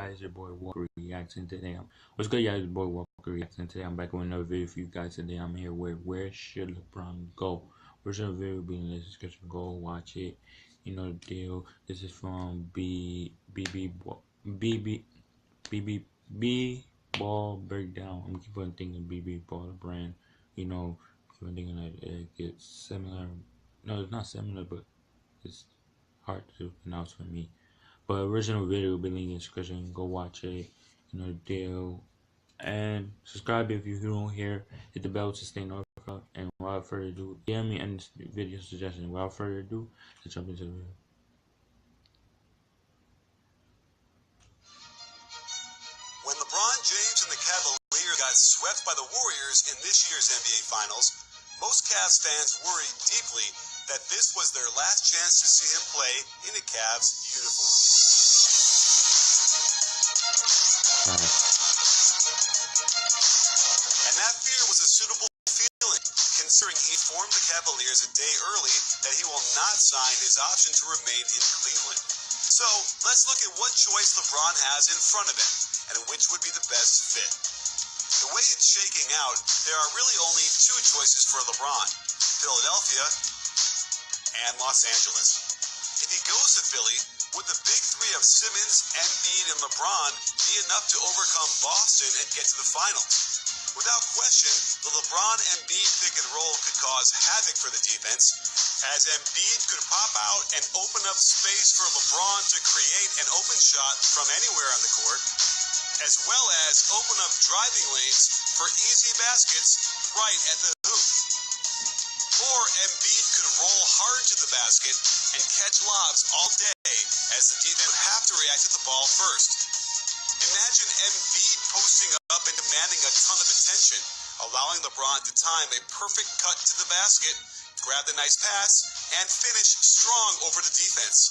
guys? Your boy Walker reacting today. What's good, guys? Your boy Walker reacting today. I'm back with another video for you guys today. I'm here with Where Should LeBron Go? Where's the video be in the description? Go watch it. You know the deal. This is from BBALL Breakdown. I'm keep on thinking BBALL the brand. You know, keep on thinking that it gets similar. No, it's not similar, but it's hard to pronounce for me. But original video will be linked in the description. Go watch it. You know the deal. And subscribe if you're new here. Hit the bell to stay notified. And without further ado, give me any video suggestion. Without further ado, let's jump into the video. When LeBron James and the Cavaliers got swept by the Warriors in this year's NBA Finals, most Cavs fans worried deeply that this was their last chance to see him play in a Cavs uniform. And that fear was a suitable feeling, considering he informed the Cavaliers a day early that he will not sign his option to remain in Cleveland. So, let's look at what choice LeBron has in front of him, and which would be the best fit. The way it's shaking out, there are really only two choices for LeBron: Philadelphia and Los Angeles. If he goes to Philly, would the big three of Simmons, Embiid, and LeBron be enough to overcome Boston and get to the finals? Without question, the LeBron-Embiid pick and roll could cause havoc for the defense, as Embiid could pop out and open up space for LeBron to create an open shot from anywhere on the court, as well as open up driving lanes for easy baskets right at the hoop. Or Embiid could roll hard to the basket and catch lobs all day, as the defense would have to react to the ball first. Imagine Embiid posting up and demanding a ton of attention, allowing LeBron to time a perfect cut to the basket, grab the nice pass, and finish strong over the defense.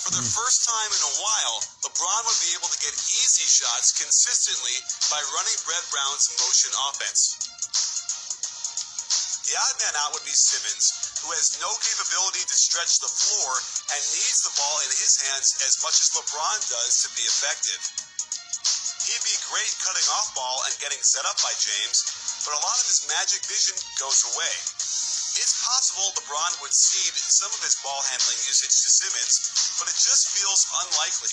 For the first time in a while, LeBron would be able to get easy shots consistently by running Brett Brown's motion offense. The odd man out would be Simmons, who has no capability to stretch the floor and needs the ball in his hands as much as LeBron does to be effective. He'd be great cutting off ball and getting set up by James, but a lot of his magic vision goes away. It's possible LeBron would cede some of his ball handling usage to Simmons, but it just feels unlikely.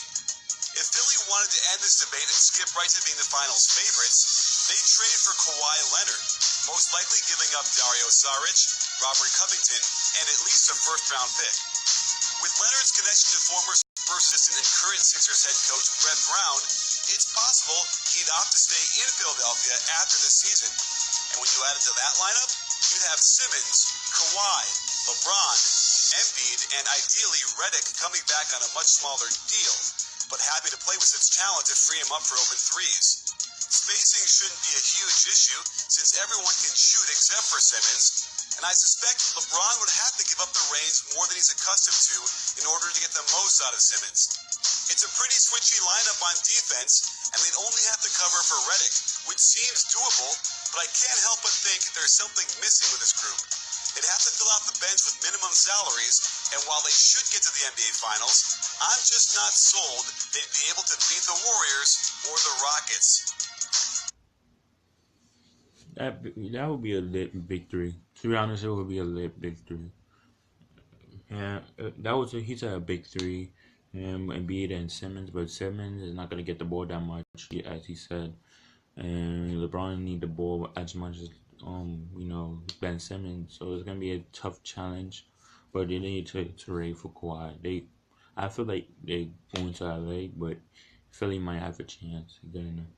If Philly wanted to end this debate and skip right to being the finals favorites, they'd trade for Kawhi Leonard, most likely giving up Dario Saric, Robert Covington, and at least a first-round pick. With Leonard's connection to former Spurs assistant and current Sixers head coach Brett Brown, it's possible he'd opt to stay in Philadelphia after the season. And when you add it to that lineup, you'd have Simmons, Kawhi, LeBron, Embiid, and ideally Redick coming back on a much smaller deal, but happy to play with such talent to free him up for open threes. Spacing shouldn't be a huge issue since everyone can shoot except for Simmons, and I suspect LeBron would have to give up the reins more than he's accustomed to in order to get the most out of Simmons. It's a pretty switchy lineup on defense, and they'd only have to cover for Redick, which seems doable, but I can't help but think there's something missing with this group. They'd have to fill out the bench with minimum salaries, and while they should get to the NBA Finals, I'm just not sold they'd be able to beat the Warriors or the Rockets. That would be a lit victory. To be honest, it would be a lit victory. Yeah, he said a big three, him, Embiid, and Simmons, but Simmons is not gonna get the ball that much, as he said, and LeBron need the ball as much as Ben Simmons, so it's gonna be a tough challenge, but they need to trade for Kawhi. I feel like they going to LA, but Philly might have a chance. Good enough.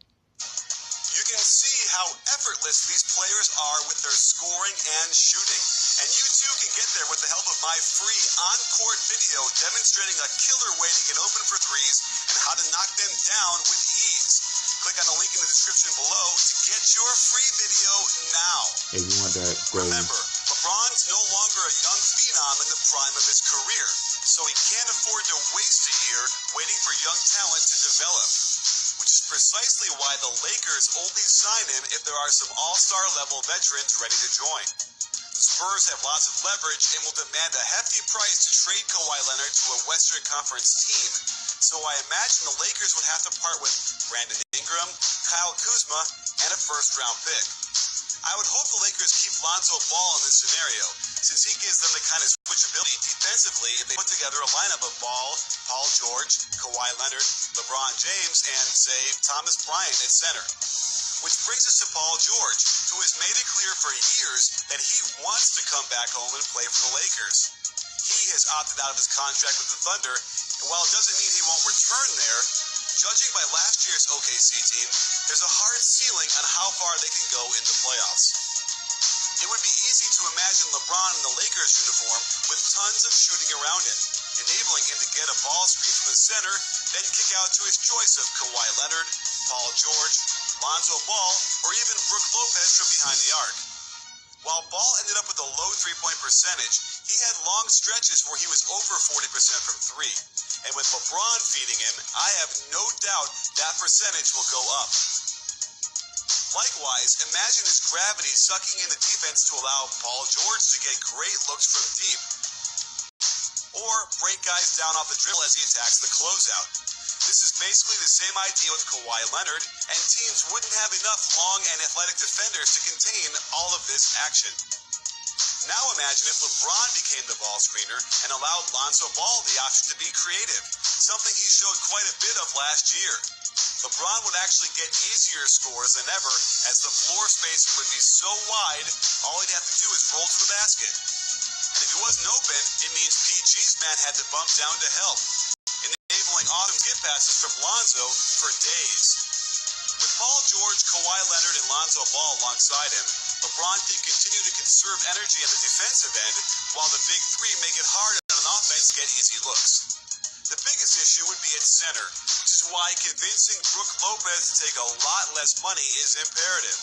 How effortless these players are with their scoring and shooting. And you too can get there with the help of my free on-court video demonstrating a killer way to get open for threes and how to knock them down with ease. Click on the link in the description below to get your free video now. If you want that, remember, LeBron's no longer a young phenom in the prime of his career, so he can't afford to waste a year waiting for young talent to develop. Which is precisely why the Lakers only sign him if there are some all-star level veterans ready to join. Spurs have lots of leverage and will demand a hefty price to trade Kawhi Leonard to a Western Conference team, So I imagine the Lakers would have to part with Brandon Ingram, Kyle Kuzma, and a first-round pick. I would hope the Lakers keep Lonzo Ball in this scenario, since he gives them the kind of switchability defensively if they put together a lineup of Ball, Paul George, Kawhi Leonard, LeBron James, and, say, Thomas Bryant at center. Which brings us to Paul George, who has made it clear for years that he wants to come back home and play for the Lakers. He has opted out of his contract with the Thunder, and while it doesn't mean he won't return there, judging by last year's OKC team, there's a hard ceiling on how far they can go in the playoffs. It would be easy to imagine LeBron in the Lakers uniform with tons of shooting around him, enabling him to get a ball screen from the center, then kick out to his choice of Kawhi Leonard, Paul George, Lonzo Ball, or even Brook Lopez from behind the arc. While Ball ended up with a low three-point percentage, he had long stretches where he was over 40% from three. And with LeBron feeding him, I have no doubt that percentage will go up. Likewise, imagine his gravity sucking in the defense to allow Paul George to get great looks from deep, or break guys down off the dribble as he attacks the closeout. This is basically the same idea with Kawhi Leonard, and teams wouldn't have enough long and athletic defenders to contain all of this action. Now imagine if LeBron became the ball screener and allowed Lonzo Ball the option to be creative, something he showed quite a bit of last year. LeBron would actually get easier scores than ever, as the floor spacing would be so wide, all he'd have to do is roll to the basket. And if he wasn't open, it means PG's man had to bump down to help, enabling awesome skip passes from Lonzo for days. With Paul George, Kawhi Leonard, and Lonzo Ball alongside him, LeBron can continue to conserve energy on the defensive end, while the big three make it hard on an offense to get easy looks. The biggest issue would be at center, which is why convincing Brook Lopez to take a lot less money is imperative.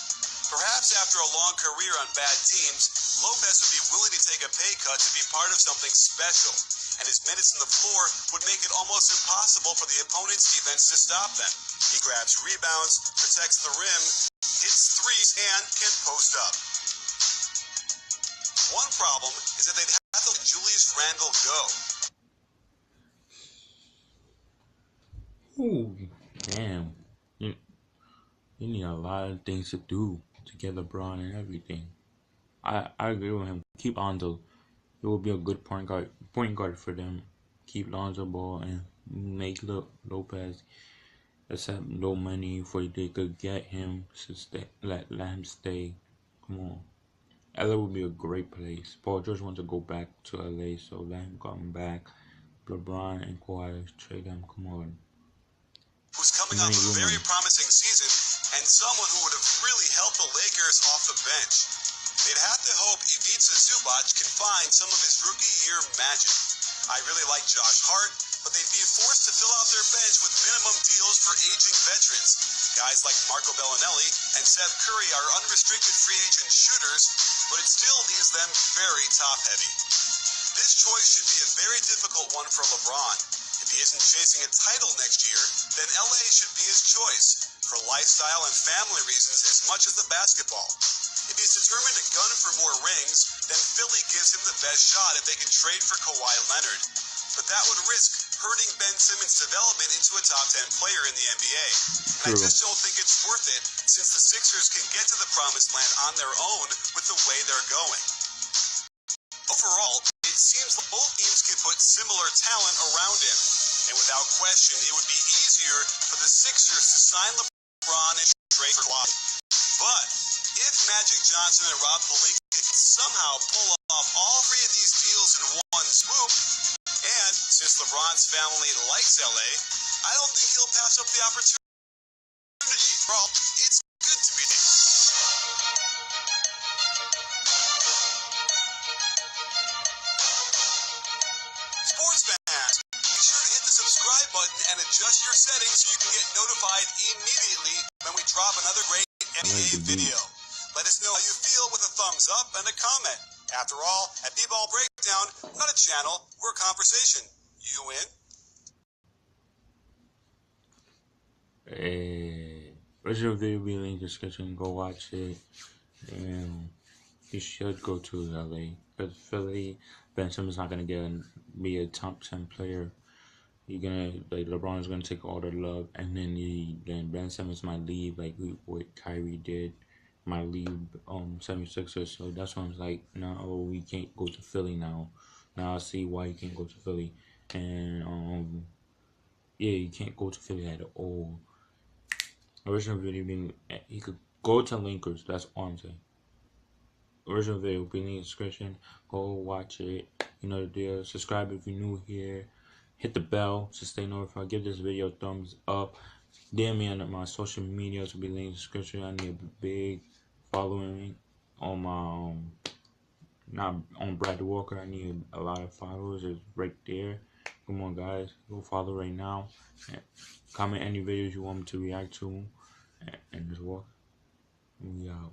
Perhaps after a long career on bad teams, Lopez would be willing to take a pay cut to be part of something special, and his minutes on the floor would make it almost impossible for the opponent's defense to stop them. He grabs rebounds, protects the rim, hits threes, and can post up. One problem is that they'd have to let Julius Randle go. Ooh, damn. You, you need a lot of things to do to get LeBron and everything. I agree with him. Keep Lonzo. It will be a good point guard for them. Keep Lonzo Ball and make Lopez accept low money for they could get him to stay. Let him stay. Come on. LA would be a great place. Paul George wants to go back to LA, so let him come back. LeBron and Kawhi, trade them. Come on. Who's coming off a very promising season, and someone who would have really helped the Lakers off the bench. They'd have to hope Ivica Zubac can find some of his rookie year magic. I really like Josh Hart, but they'd be forced to fill out their bench with minimum deals for aging veterans. Guys like Marco Bellinelli and Seth Curry are unrestricted free agent shooters, but it still leaves them very top-heavy. This choice should be a very difficult one for LeBron. If he isn't chasing a title next year, then LA should be his choice, for lifestyle and family reasons as much as the basketball. If he's determined to gun for more rings, then Philly gives him the best shot if they can trade for Kawhi Leonard. But that would risk hurting Ben Simmons' development into a top 10 player in the NBA. And I just don't think it's worth it, since the Sixers can get to the promised land on their own with the way they're going. Overall, it seems like both teams can put similar talent around him. And without question, it would be easier for the Sixers to sign LeBron and trade for Kawhi. But if Magic Johnson and Rob Pelinka can somehow pull off all three of these deals in one swoop, and since LeBron's family likes LA, I don't think he'll pass up the opportunity. Well, it's good to be there. Sports fans, be sure to hit the subscribe button and adjust your settings so you can get notified immediately when we drop another great NBA video. Let us know how you feel with a thumbs up and a comment. After all, at BBALL Breakdown, we're not a channel, we're a conversation. You in? Original video will be linked in the description. Go watch it. And you should go to LA. Because Philly, Ben Simmons not going to be a top 10 player. LeBron is gonna take all the love, and then Ben Simmons might leave like what Kyrie did, might leave 76ers. So that's why I'm like, no, we can't go to Philly now. Now I see why you can't go to Philly, and yeah, you can't go to Philly at all. Original video being he could go to Linkers. That's all I'm saying. Original video will be in the description. Go watch it. You know the deal. Subscribe if you're new here. Hit the bell to stay notified. Give this video a thumbs up. DM me on my social medias will be in the description. I need a big following on my not on Brad Walker. I need a lot of followers. It's right there. Come on, guys, go follow right now. Comment any videos you want me to react to, and just walk. We out.